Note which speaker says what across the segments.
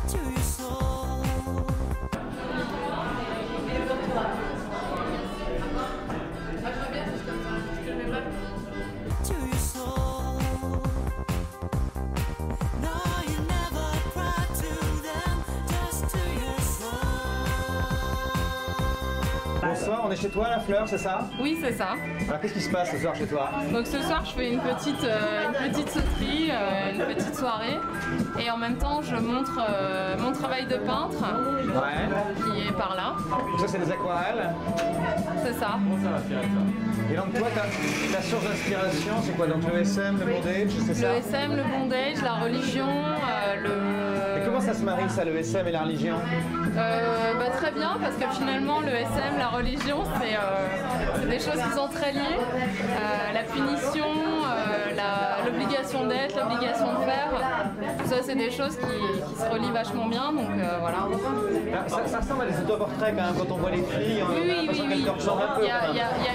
Speaker 1: to your soul. To your soul. No, you never cry to them, just to your soul.
Speaker 2: Bonsoir, on est chez toi, la Fleur, c'est ça?
Speaker 3: Oui, c'est ça.
Speaker 2: Alors qu'est-ce qui se passe ce soir chez toi?
Speaker 3: Donc ce soir, je fais une petite sauterie, une petite soirée. Et en même temps, je montre mon travail de peintre, qui est par là.
Speaker 2: Ça, c'est des aquarelles?
Speaker 3: C'est ça.
Speaker 2: Et donc toi, ta source d'inspiration, c'est quoi? Donc le SM, le bondage, c'est ça?
Speaker 3: Le SM, le bondage, la religion,
Speaker 2: Et comment ça se marie ça, le SM et la religion?
Speaker 3: Très bien, parce que finalement, le SM, la religion, c'est des choses qui sont très liées. La punition, l'obligation d'être, l'obligation de faire, tout ça, c'est des choses qui se relient vachement bien, donc voilà.
Speaker 2: Ça ressemble à des autoportraits quand même, quand on voit les filles, on a l'impression qu'elles te ressemblent un peu.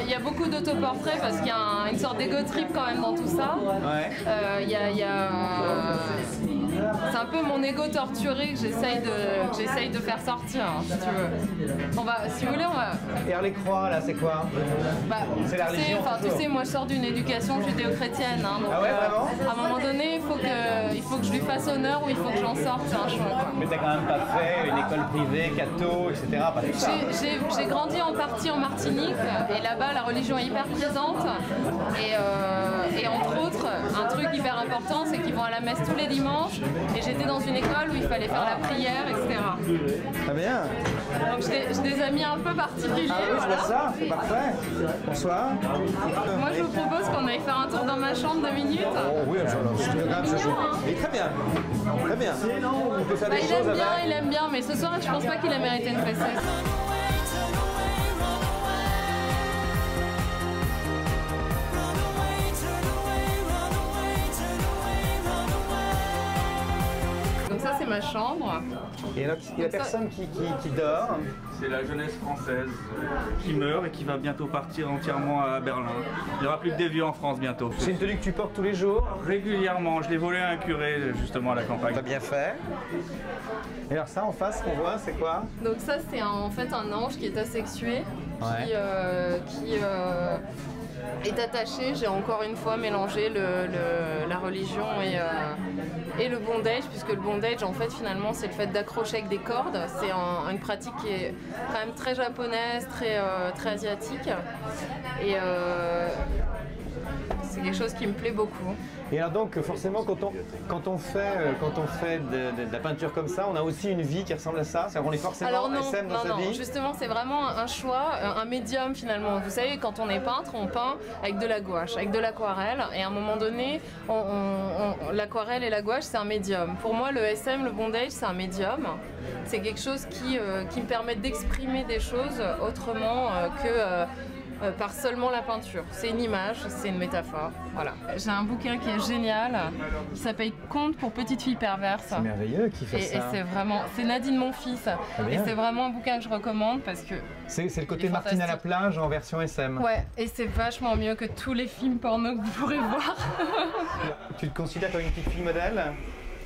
Speaker 3: Il y a beaucoup d'autoportraits parce qu'il y a une sorte d'égo trip quand même dans tout ça.
Speaker 2: Ouais.
Speaker 3: C'est un peu mon ego torturé que j'essaye de faire sortir, hein, si tu veux. Si vous voulez, on va...
Speaker 2: Et alors les croix, là, c'est quoi? C'est la religion.
Speaker 3: Tu sais, moi je sors d'une éducation judéo-chrétienne. Hein, donc,
Speaker 2: ah ouais, vraiment?
Speaker 3: à un moment donné, il faut que je lui fasse honneur ou il faut que j'en sorte, c'est un choix. Quoi.
Speaker 2: Mais t'as quand même pas fait une école privée, catho, etc. Pas tout ça.
Speaker 3: J'ai grandi en partie en Martinique et là-bas la religion est hyper présente. Et entre autres, un truc hyper important, c'est qu'ils vont à la messe tous les dimanches. Et j'étais dans une école où il fallait faire la prière, etc.
Speaker 2: Très bien.
Speaker 3: Donc j'ai des amis un peu particuliers.
Speaker 2: Ah oui, je vois ça, c'est parfait. Bonsoir.
Speaker 3: Moi je vous propose qu'on aille faire un tour dans ma chambre 2 minutes.
Speaker 2: Oh oui, et très bien. Très bien. On peut faire des choses avec.
Speaker 3: Il aime bien, mais ce soir je pense pas qu'il a mérité une fessée. Donc ça c'est ma chambre.
Speaker 2: Et alors, il y a personne qui dort.
Speaker 4: C'est la jeunesse française qui meurt et qui va bientôt partir entièrement à Berlin. Il n'y aura plus que des vieux en France bientôt.
Speaker 2: C'est une tenue que tu portes tous les jours?
Speaker 4: Régulièrement, je l'ai volé à un curé justement à la campagne.
Speaker 2: T'as bien fait. Et alors ça en face qu'on voit, c'est quoi?
Speaker 3: Donc ça c'est en fait un ange qui est asexué, qui est attaché. J'ai encore une fois mélangé la religion et le bondage, puisque le bondage en fait finalement c'est le fait d'accrocher avec des cordes. C'est une pratique qui est quand même très japonaise, très asiatique, et c'est quelque chose qui me plaît beaucoup.
Speaker 2: Et alors donc forcément quand on fait de la peinture comme ça, on a aussi une vie qui ressemble à ça? C'est-à-dire qu'on est forcément SM dans sa vie?
Speaker 3: Justement c'est vraiment un choix, un médium finalement. Vous savez, quand on est peintre, on peint avec de la gouache, avec de l'aquarelle, et à un moment donné, l'aquarelle et la gouache c'est un médium. Pour moi le SM, le bondage c'est un médium. C'est quelque chose qui me permet d'exprimer des choses autrement que... par seulement la peinture. C'est une image, c'est une métaphore. Voilà. J'ai un bouquin qui est génial, qui s'appelle Contes pour petites filles perverses.
Speaker 2: C'est merveilleux qui fait ça.
Speaker 3: Et c'est Nadine Monfils. Et c'est vraiment un bouquin que je recommande parce que...
Speaker 2: C'est le côté Martine à la plage en version SM.
Speaker 3: Ouais, et c'est vachement mieux que tous les films porno que vous pourrez voir.
Speaker 2: Tu te considères comme une petite fille modèle?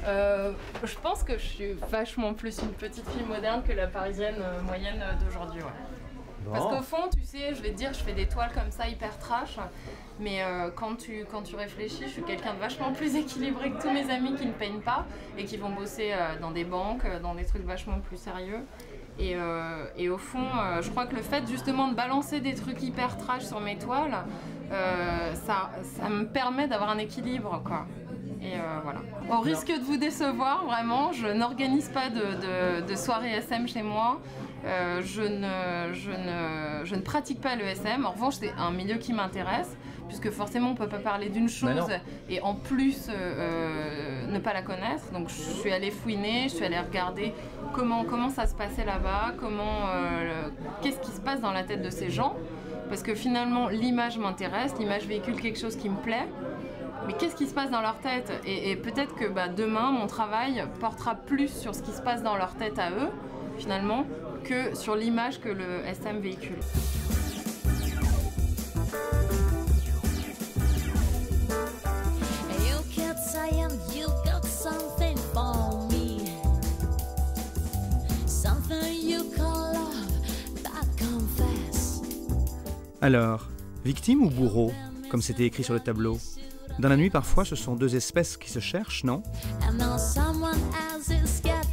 Speaker 3: Je pense que je suis vachement plus une petite fille moderne que la parisienne moyenne d'aujourd'hui. Ouais. Parce qu'au fond, tu sais, je vais te dire, je fais des toiles comme ça hyper trash, mais quand tu réfléchis, je suis quelqu'un de vachement plus équilibré que tous mes amis qui ne peignent pas et qui vont bosser dans des banques, dans des trucs vachement plus sérieux. Et au fond, je crois que le fait justement de balancer des trucs hyper trash sur mes toiles, ça me permet d'avoir un équilibre, quoi. Et voilà. Au risque de vous décevoir, vraiment, je n'organise pas de soirée SM chez moi. Je ne pratique pas le SM. En revanche, c'est un milieu qui m'intéresse, puisque forcément on ne peut pas parler d'une chose et en plus ne pas la connaître. Donc je suis allée fouiner, je suis allée regarder comment ça se passait là-bas, qu'est-ce qui se passe dans la tête de ces gens. Parce que finalement l'image m'intéresse, l'image véhicule quelque chose qui me plaît. Mais qu'est-ce qui se passe dans leur tête? Et peut-être que demain, mon travail portera plus sur ce qui se passe dans leur tête à eux, finalement, que sur l'image que le SM véhicule.
Speaker 5: Alors, victime ou bourreau, comme c'était écrit sur le tableau? Dans la nuit, parfois, ce sont deux espèces qui se cherchent, non?
Speaker 1: And now someone else is getting